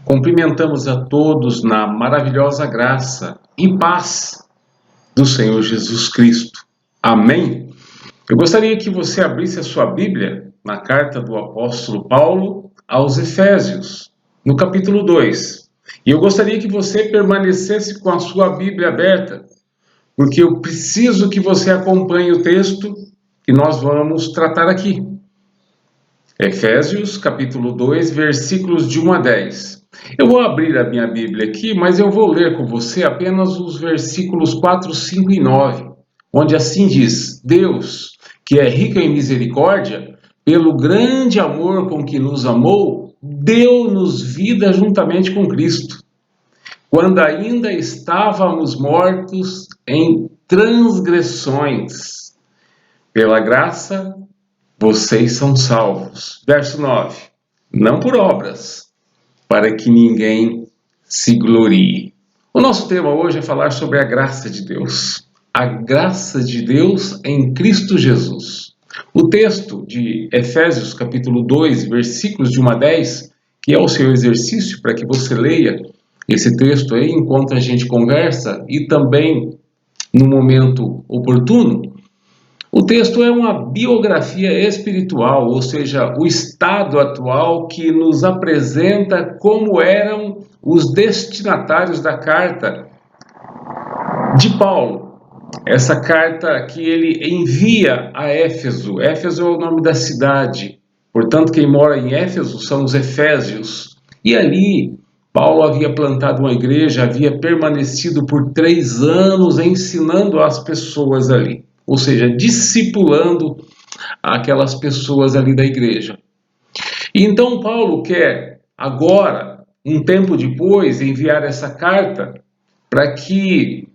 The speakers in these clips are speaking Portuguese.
Cumprimentamos a todos na maravilhosa graça e paz do Senhor Jesus Cristo. Amém? Eu gostaria que você abrisse a sua Bíblia na carta do apóstolo Paulo aos Efésios, no capítulo 2. E eu gostaria que você permanecesse com a sua Bíblia aberta, porque eu preciso que você acompanhe o texto que nós vamos tratar aqui. Efésios, capítulo 2, versículos de 1 a 10. Eu vou abrir a minha Bíblia aqui, mas eu vou ler com você apenas os versículos 4, 5 e 9, onde assim diz: Deus, que é rico em misericórdia, pelo grande amor com que nos amou, deu-nos vida juntamente com Cristo, quando ainda estávamos mortos em transgressões. Pela graça, vocês são salvos. Verso 9. Não por obras, para que ninguém se glorie. O nosso tema hoje é falar sobre a graça de Deus. A graça de Deus em Cristo Jesus. O texto de Efésios, capítulo 2, versículos de 1 a 10, que é o seu exercício para que você leia esse texto aí enquanto a gente conversa e também no momento oportuno. O texto é uma biografia espiritual, ou seja, o estado atual que nos apresenta como eram os destinatários da carta de Paulo. Essa carta que ele envia a Éfeso. Éfeso é o nome da cidade. Portanto, quem mora em Éfeso são os efésios. E ali, Paulo havia plantado uma igreja, havia permanecido por 3 anos ensinando as pessoas ali. Ou seja, discipulando aquelas pessoas ali da igreja. E então Paulo quer agora, um tempo depois, enviar essa carta para que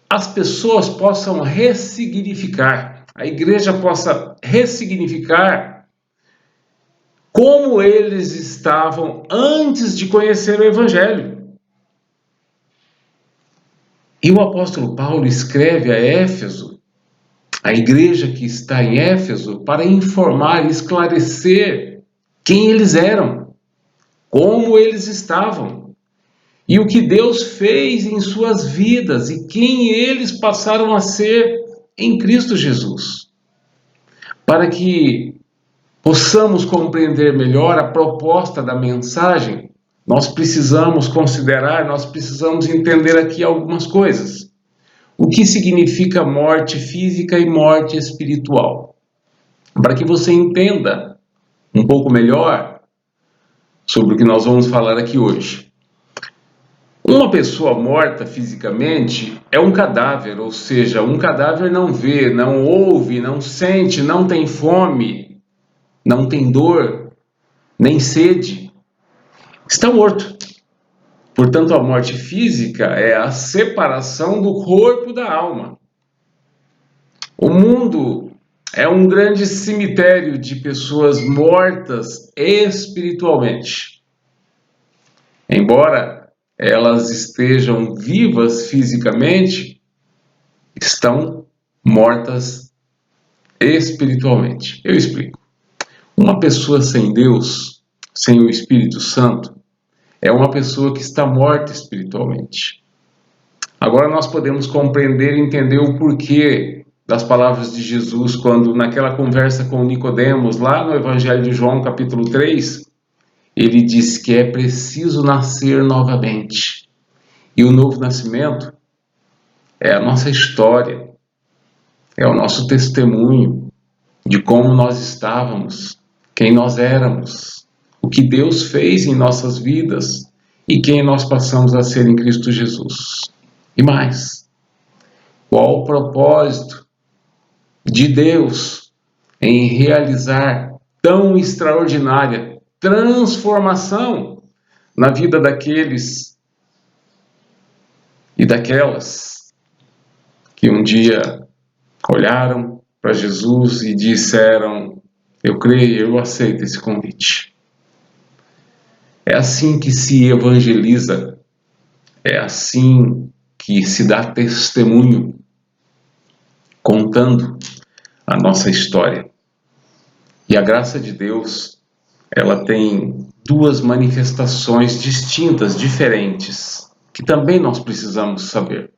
as pessoas possam ressignificar, a igreja possa ressignificar como eles estavam antes de conhecer o Evangelho. E o apóstolo Paulo escreve a Éfeso, a igreja que está em Éfeso, para informar e esclarecer quem eles eram, como eles estavam, e o que Deus fez em suas vidas e quem eles passaram a ser em Cristo Jesus. Para que possamos compreender melhor a proposta da mensagem, nós precisamos considerar, nós precisamos entender aqui algumas coisas. O que significa morte física e morte espiritual? Para que você entenda um pouco melhor sobre o que nós vamos falar aqui hoje. Uma pessoa morta fisicamente é um cadáver, ou seja, um cadáver não vê, não ouve, não sente, não tem fome, não tem dor, nem sede. Está morto. Portanto, a morte física é a separação do corpo da alma. O mundo é um grande cemitério de pessoas mortas espiritualmente. Embora elas estejam vivas fisicamente, estão mortas espiritualmente. Eu explico. Uma pessoa sem Deus, sem o Espírito Santo, é uma pessoa que está morta espiritualmente. Agora nós podemos compreender e entender o porquê das palavras de Jesus, quando naquela conversa com Nicodemos, lá no Evangelho de João, capítulo 3, ele disse que é preciso nascer novamente. E o novo nascimento é a nossa história, é o nosso testemunho de como nós estávamos, quem nós éramos, o que Deus fez em nossas vidas e quem nós passamos a ser em Cristo Jesus. E mais, qual o propósito de Deus em realizar tão extraordinária transformação na vida daqueles e daquelas que um dia olharam para Jesus e disseram: eu creio, eu aceito esse convite. É assim que se evangeliza, é assim que se dá testemunho, contando a nossa história. E a graça de Deus, ela tem duas manifestações distintas, diferentes, que também nós precisamos saber.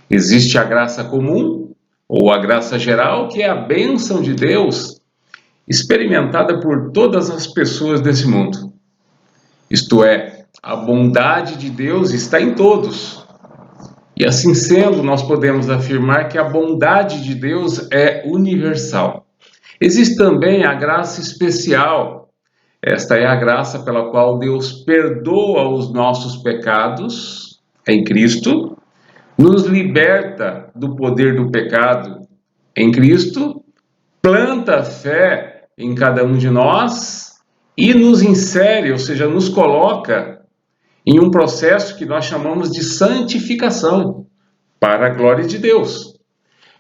Existe a graça comum, ou a graça geral, que é a bênção de Deus, experimentada por todas as pessoas desse mundo. Isto é, a bondade de Deus está em todos. E assim sendo, nós podemos afirmar que a bondade de Deus é universal. Existe também a graça especial. Esta é a graça pela qual Deus perdoa os nossos pecados em Cristo, nos liberta do poder do pecado em Cristo, planta a fé em cada um de nós e nos insere, ou seja, nos coloca em um processo que nós chamamos de santificação para a glória de Deus.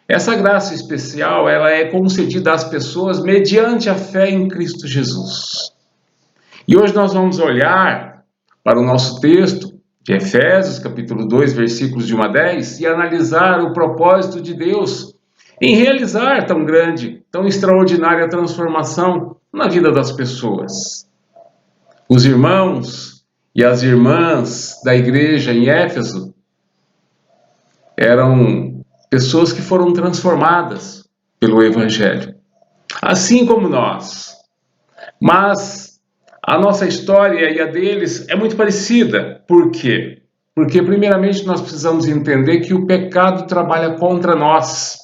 Essa graça especial, ela é concedida às pessoas mediante a fé em Cristo Jesus. E hoje nós vamos olhar para o nosso texto de Efésios, capítulo 2, versículos de 1 a 10, e analisar o propósito de Deus em realizar tão grande, tão extraordinária transformação na vida das pessoas. Os irmãos e as irmãs da igreja em Éfeso eram pessoas que foram transformadas pelo Evangelho, assim como nós. Mas a nossa história e a deles é muito parecida. Por quê? Porque, primeiramente, nós precisamos entender que o pecado trabalha contra nós.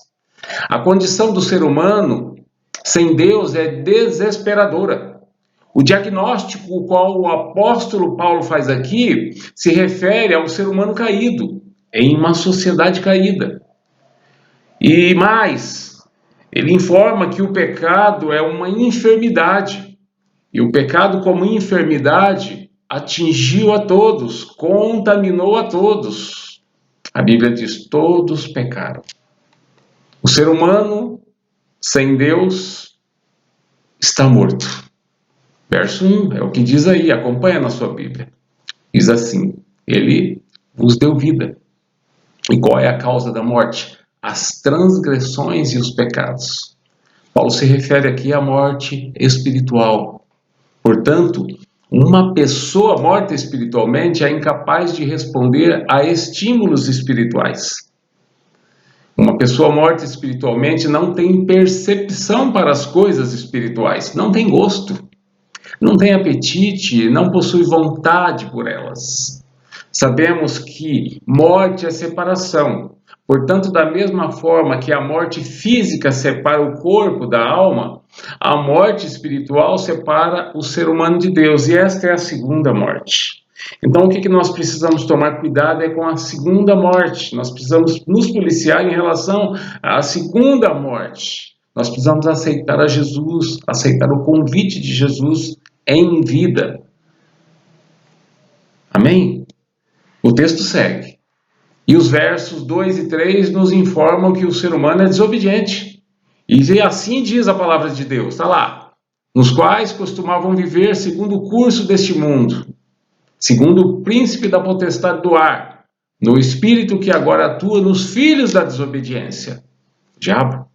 A condição do ser humano sem Deus é desesperadora. O diagnóstico o qual o apóstolo Paulo faz aqui se refere ao ser humano caído, em uma sociedade caída. E mais, ele informa que o pecado é uma enfermidade. E o pecado, como enfermidade, atingiu a todos, contaminou a todos. A Bíblia diz: todos pecaram. O ser humano, sem Deus, está morto. Verso 1, é o que diz aí, acompanha na sua Bíblia. Diz assim: Ele vos deu vida. E qual é a causa da morte? As transgressões e os pecados. Paulo se refere aqui à morte espiritual. Portanto, uma pessoa morta espiritualmente é incapaz de responder a estímulos espirituais. Uma pessoa morta espiritualmente não tem percepção para as coisas espirituais, não tem gosto, não tem apetite, não possui vontade por elas. Sabemos que morte é separação. Portanto, da mesma forma que a morte física separa o corpo da alma, a morte espiritual separa o ser humano de Deus. E esta é a segunda morte. Então, o que nós precisamos tomar cuidado é com a segunda morte. Nós precisamos nos policiar em relação à segunda morte. Nós precisamos aceitar a Jesus, aceitar o convite de Jesus em vida. Amém? O texto segue. E os versos 2 e 3 nos informam que o ser humano é desobediente. E assim diz a palavra de Deus, está lá. Nos quais costumavam viver segundo o curso deste mundo, segundo o príncipe da potestade do ar, no espírito que agora atua nos filhos da desobediência, o diabo,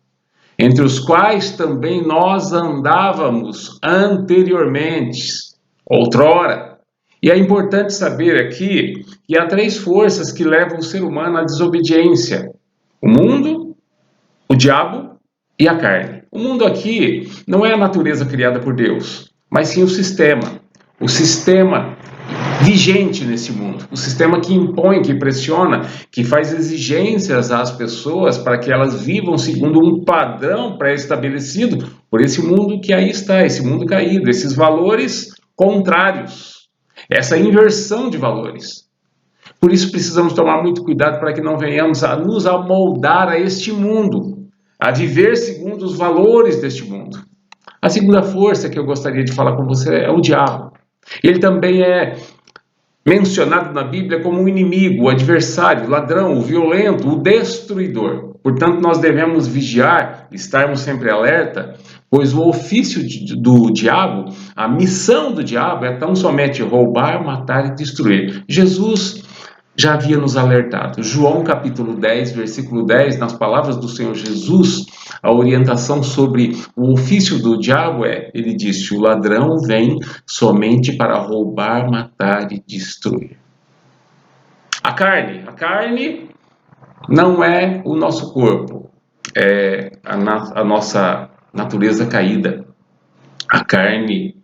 entre os quais também nós andávamos anteriormente, outrora. E é importante saber aqui que há três forças que levam o ser humano à desobediência: o mundo, o diabo e a carne. O mundo aqui não é a natureza criada por Deus, mas sim o sistema vigente nesse mundo, o sistema que impõe, que pressiona, que faz exigências às pessoas para que elas vivam segundo um padrão pré-estabelecido por esse mundo que aí está, esse mundo caído, esses valores contrários. Essa inversão de valores. Por isso precisamos tomar muito cuidado para que não venhamos a nos amoldar a este mundo, a viver segundo os valores deste mundo. A segunda força que eu gostaria de falar com você é o diabo. Ele também é mencionado na Bíblia como um inimigo, o adversário, o ladrão, o violento, o destruidor. Portanto, nós devemos vigiar, estarmos sempre alerta, pois o ofício do diabo, a missão do diabo é tão somente roubar, matar e destruir. Jesus já havia nos alertado. João capítulo 10, versículo 10, nas palavras do Senhor Jesus, a orientação sobre o ofício do diabo ele disse: o ladrão vem somente para roubar, matar e destruir. A carne não é o nosso corpo, é a nossa natureza caída. A carne,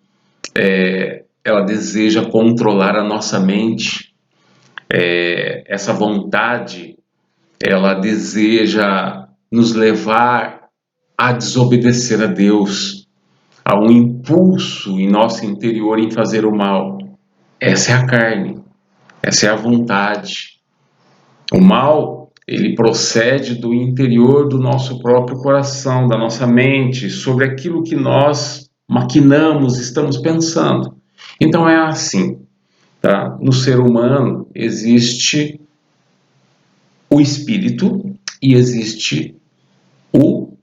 ela deseja controlar a nossa mente. Essa vontade, ela deseja nos levar a desobedecer a Deus, a um impulso em nosso interior em fazer o mal. Essa é a carne, essa é a vontade. O mal, ele procede do interior do nosso próprio coração, da nossa mente, sobre aquilo que nós maquinamos, estamos pensando. Então é assim, tá? No ser humano existe o espírito e existe o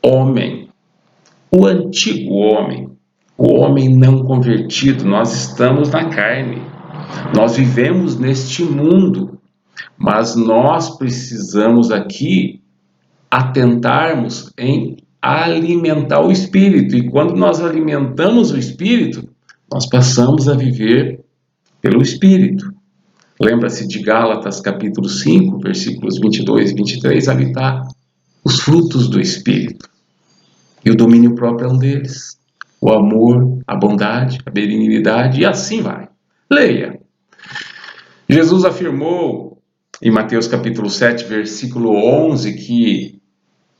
homem, o antigo homem, o homem não convertido. Nós estamos na carne, nós vivemos neste mundo, mas nós precisamos aqui atentarmos em alimentar o espírito, e quando nós alimentamos o espírito, nós passamos a viver pelo espírito. Lembra-se de Gálatas capítulo 5, versículos 22 e 23, ali está os frutos do Espírito. E o domínio próprio é um deles. O amor, a bondade, a benignidade, e assim vai. Leia. Jesus afirmou em Mateus capítulo 7, versículo 11, que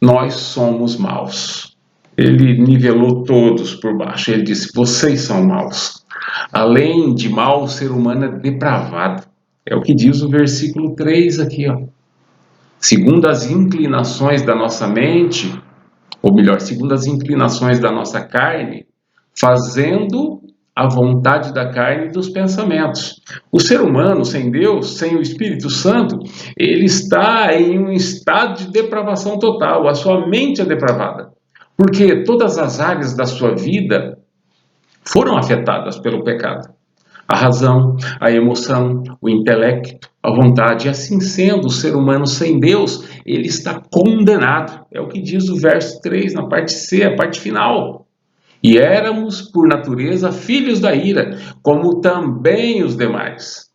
nós somos maus. Ele nivelou todos por baixo. Ele disse: vocês são maus. Além de mau, o ser humano é depravado. É o que diz o versículo 3 aqui, ó. Segundo as inclinações da nossa mente, ou melhor, segundo as inclinações da nossa carne, fazendo a vontade da carne e dos pensamentos. O ser humano, sem Deus, sem o Espírito Santo, ele está em um estado de depravação total. A sua mente é depravada, porque todas as áreas da sua vida foram afetadas pelo pecado. A razão, a emoção, o intelecto, a vontade. E assim sendo, o ser humano sem Deus, ele está condenado. É o que diz o verso 3, na parte C, a parte final. E éramos, por natureza, filhos da ira, como também os demais.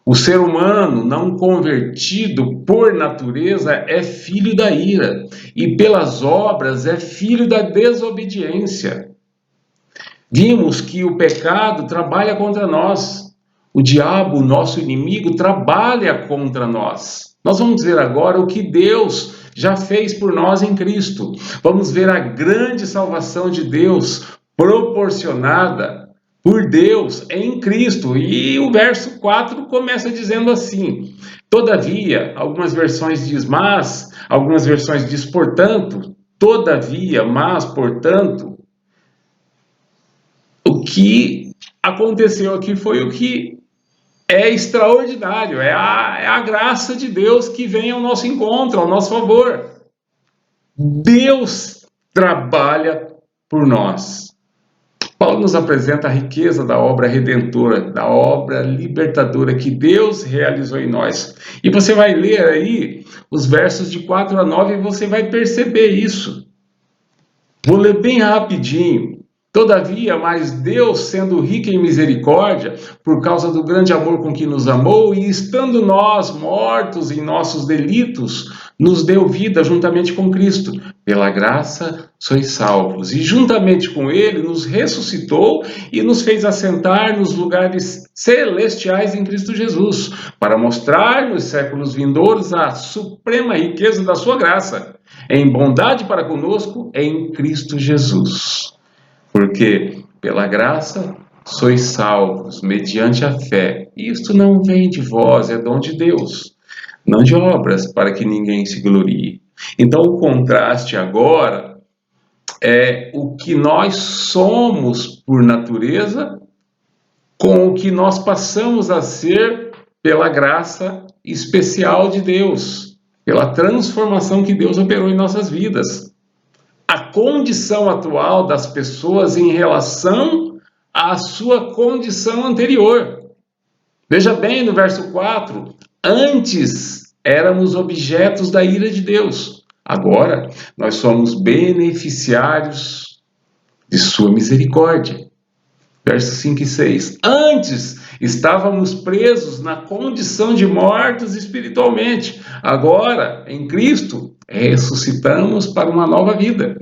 O ser humano não convertido, por natureza, é filho da ira, e pelas obras é filho da desobediência. Vimos que o pecado trabalha contra nós. O diabo, nosso inimigo, trabalha contra nós. Nós vamos ver agora o que Deus já fez por nós em Cristo. Vamos ver a grande salvação de Deus proporcionada por Deus em Cristo. E o verso 4 começa dizendo assim: todavia, algumas versões diz mas, algumas versões diz portanto, todavia, mas, portanto. O que aconteceu aqui foi o que é extraordinário, é a graça de Deus que vem ao nosso encontro, ao nosso favor. Deus trabalha por nós. Paulo nos apresenta a riqueza da obra redentora, da obra libertadora que Deus realizou em nós. E você vai ler aí os versos de 4 a 9 e você vai perceber isso. Vou ler bem rapidinho. Todavia, mas Deus, sendo rico em misericórdia, por causa do grande amor com que nos amou, e estando nós mortos em nossos delitos, nos deu vida juntamente com Cristo. Pela graça sois salvos. E juntamente com Ele nos ressuscitou e nos fez assentar nos lugares celestiais em Cristo Jesus, para mostrar nos séculos vindouros a suprema riqueza da sua graça, em bondade para conosco em Cristo Jesus. Porque pela graça sois salvos, mediante a fé. Isto não vem de vós, é dom de Deus, não de obras, para que ninguém se glorie. Então o contraste agora é o que nós somos por natureza com o que nós passamos a ser pela graça especial de Deus, pela transformação que Deus operou em nossas vidas. A condição atual das pessoas em relação à sua condição anterior. Veja bem no verso 4, Antes éramos objetos da ira de Deus. Agora nós somos beneficiários de sua misericórdia. Versos 5 e 6. Antes estávamos presos na condição de mortos espiritualmente. Agora, em Cristo, ressuscitamos para uma nova vida.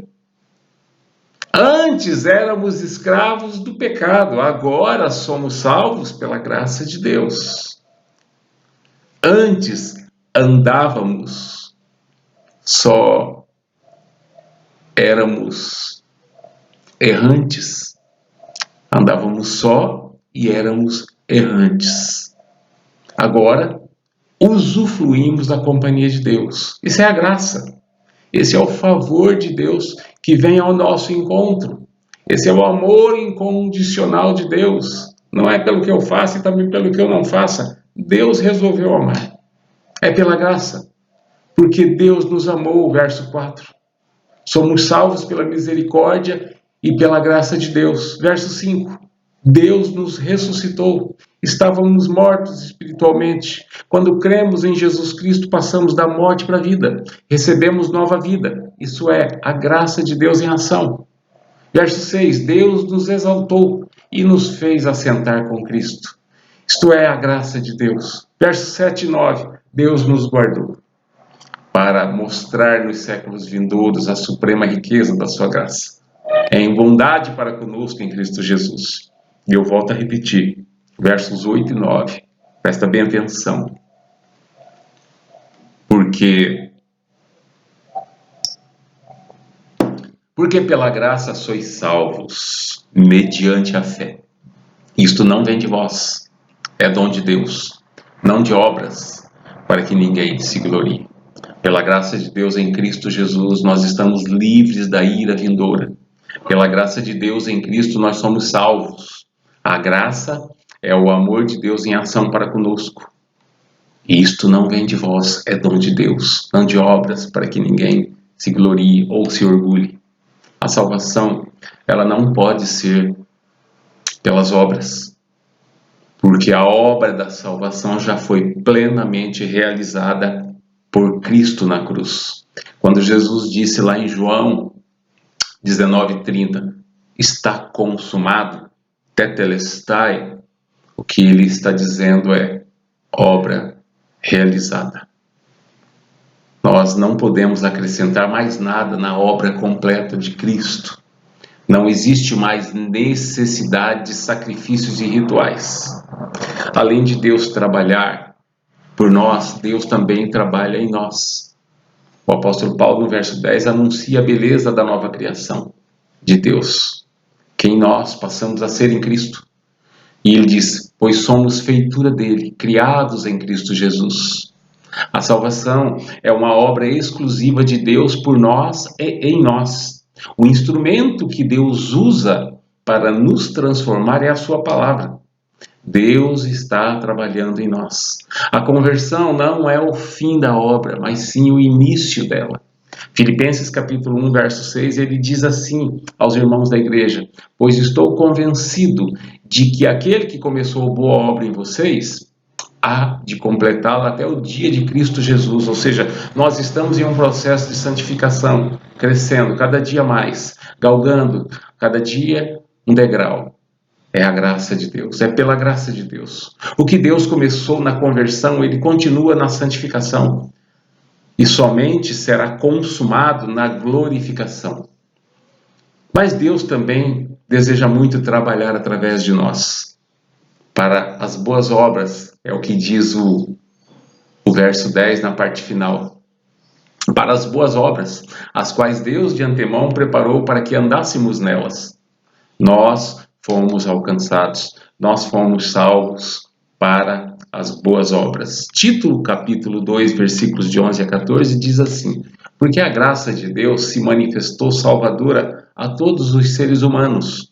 Antes éramos escravos do pecado. Agora somos salvos pela graça de Deus. Antes andávamos, só éramos errantes. Andávamos só e éramos errantes. Agora, usufruímos da companhia de Deus. Isso é a graça. Esse é o favor de Deus que vem ao nosso encontro. Esse é o amor incondicional de Deus. Não é pelo que eu faço e também pelo que eu não faça. Deus resolveu amar. É pela graça. Porque Deus nos amou, verso 4. Somos salvos pela misericórdia e pela graça de Deus. Verso 5. Deus nos ressuscitou. Estávamos mortos espiritualmente. Quando cremos em Jesus Cristo, passamos da morte para a vida. Recebemos nova vida. Isso é a graça de Deus em ação. Verso 6. Deus nos exaltou e nos fez assentar com Cristo. Isto é a graça de Deus. Verso 7 e 9. Deus nos guardou para mostrar nos séculos vindouros a suprema riqueza da sua graça. É em bondade para conosco em Cristo Jesus. E eu volto a repetir, versos 8 e 9. Presta bem atenção. Porque pela graça sois salvos, mediante a fé. Isto não vem de vós, é dom de Deus, não de obras, para que ninguém se glorie. Pela graça de Deus em Cristo Jesus, nós estamos livres da ira vindoura. Pela graça de Deus em Cristo, nós somos salvos. A graça é o amor de Deus em ação para conosco. E isto não vem de vós, é dom de Deus, não de obras, para que ninguém se glorie ou se orgulhe. A salvação, ela não pode ser pelas obras, porque a obra da salvação já foi plenamente realizada por Cristo na cruz. Quando Jesus disse lá em João 19:30, está consumado, tetelestai, o que ele está dizendo é obra realizada. Nós não podemos acrescentar mais nada na obra completa de Cristo. Não existe mais necessidade de sacrifícios e rituais. Além de Deus trabalhar por nós, Deus também trabalha em nós. O apóstolo Paulo, no verso 10, anuncia a beleza da nova criação de Deus, que em nós passamos a ser em Cristo. E ele diz, pois somos feitura dele, criados em Cristo Jesus. A salvação é uma obra exclusiva de Deus por nós e em nós. O instrumento que Deus usa para nos transformar é a sua palavra. Deus está trabalhando em nós. A conversão não é o fim da obra, mas sim o início dela. Filipenses capítulo 1, verso 6, ele diz assim aos irmãos da igreja, pois estou convencido de que aquele que começou boa obra em vocês, há de completá-la até o dia de Cristo Jesus. Ou seja, nós estamos em um processo de santificação, crescendo cada dia mais, galgando cada dia um degrau. É a graça de Deus, é pela graça de Deus. O que Deus começou na conversão, ele continua na santificação. E somente será consumado na glorificação. Mas Deus também deseja muito trabalhar através de nós. Para as boas obras, é o que diz o verso 10 na parte final. Para as boas obras, as quais Deus de antemão preparou para que andássemos nelas. Nós fomos alcançados, nós fomos salvos para as boas obras. Tito, capítulo 2, versículos de 11 a 14, diz assim, porque a graça de Deus se manifestou salvadora a todos os seres humanos.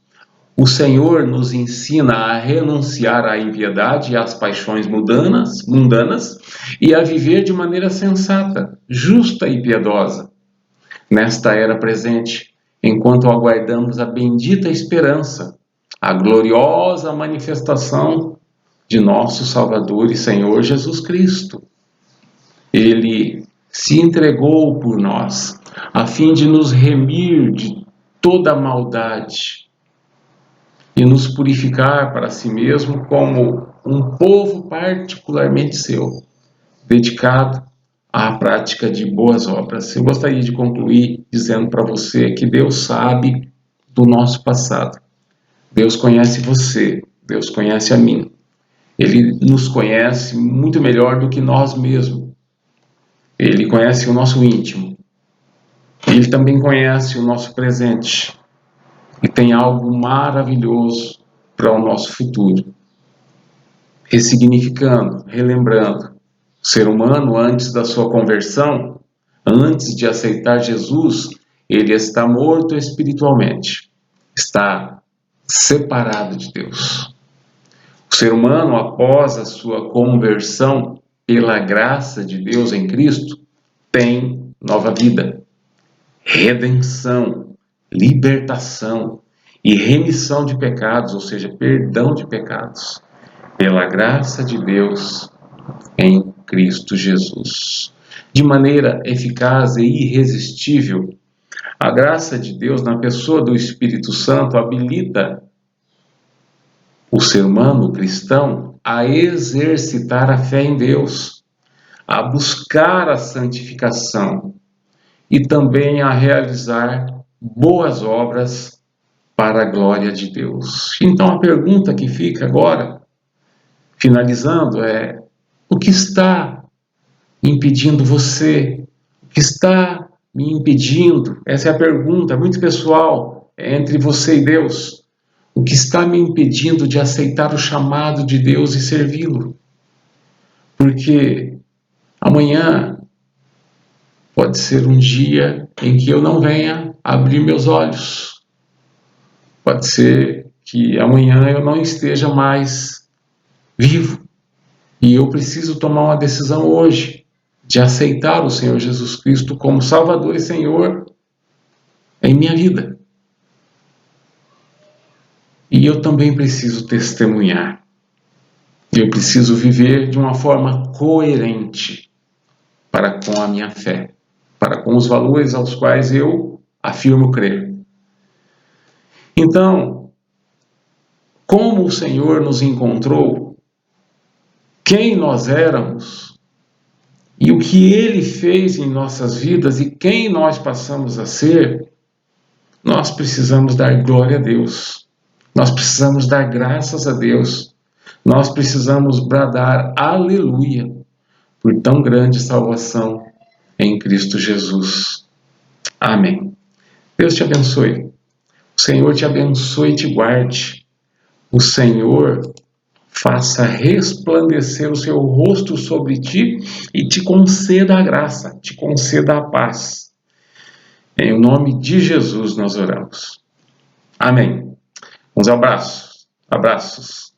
O Senhor nos ensina a renunciar à impiedade e às paixões mundanas e a viver de maneira sensata, justa e piedosa. Nesta era presente, enquanto aguardamos a bendita esperança, a gloriosa manifestação de nosso Salvador e Senhor Jesus Cristo. Ele se entregou por nós, a fim de nos remir de toda maldade e nos purificar para si mesmo como um povo particularmente seu, dedicado à prática de boas obras. Eu gostaria de concluir dizendo para você que Deus sabe do nosso passado. Deus conhece você, Deus conhece a mim. Ele nos conhece muito melhor do que nós mesmos. Ele conhece o nosso íntimo. Ele também conhece o nosso presente. E tem algo maravilhoso para o nosso futuro. Ressignificando, relembrando. O ser humano, antes da sua conversão, antes de aceitar Jesus, ele está morto espiritualmente. Está separado de Deus. O ser humano, após a sua conversão, pela graça de Deus em Cristo, tem nova vida, redenção, libertação e remissão de pecados, ou seja, perdão de pecados, pela graça de Deus em Cristo Jesus. De maneira eficaz e irresistível, a graça de Deus na pessoa do Espírito Santo habilita o ser humano, o cristão, a exercitar a fé em Deus, a buscar a santificação e também a realizar boas obras para a glória de Deus. Então a pergunta que fica agora, finalizando, é: o que está impedindo você? O que está me impedindo? Essa é a pergunta muito pessoal, entre você e Deus. O que está me impedindo de aceitar o chamado de Deus e servi-lo? Porque amanhã pode ser um dia em que eu não venha abrir meus olhos. Pode ser que amanhã eu não esteja mais vivo. E eu preciso tomar uma decisão hoje de aceitar o Senhor Jesus Cristo como Salvador e Senhor em minha vida. E eu também preciso testemunhar. Eu preciso viver de uma forma coerente para com a minha fé, para com os valores aos quais eu afirmo crer. Então, como o Senhor nos encontrou, quem nós éramos e o que Ele fez em nossas vidas e quem nós passamos a ser, nós precisamos dar glória a Deus. Nós precisamos dar graças a Deus. Nós precisamos bradar aleluia por tão grande salvação em Cristo Jesus. Amém. Deus te abençoe. O Senhor te abençoe e te guarde. O Senhor faça resplandecer o seu rosto sobre ti e te conceda a graça, te conceda a paz. Em nome de Jesus nós oramos. Amém. Uns abraços. Abraços.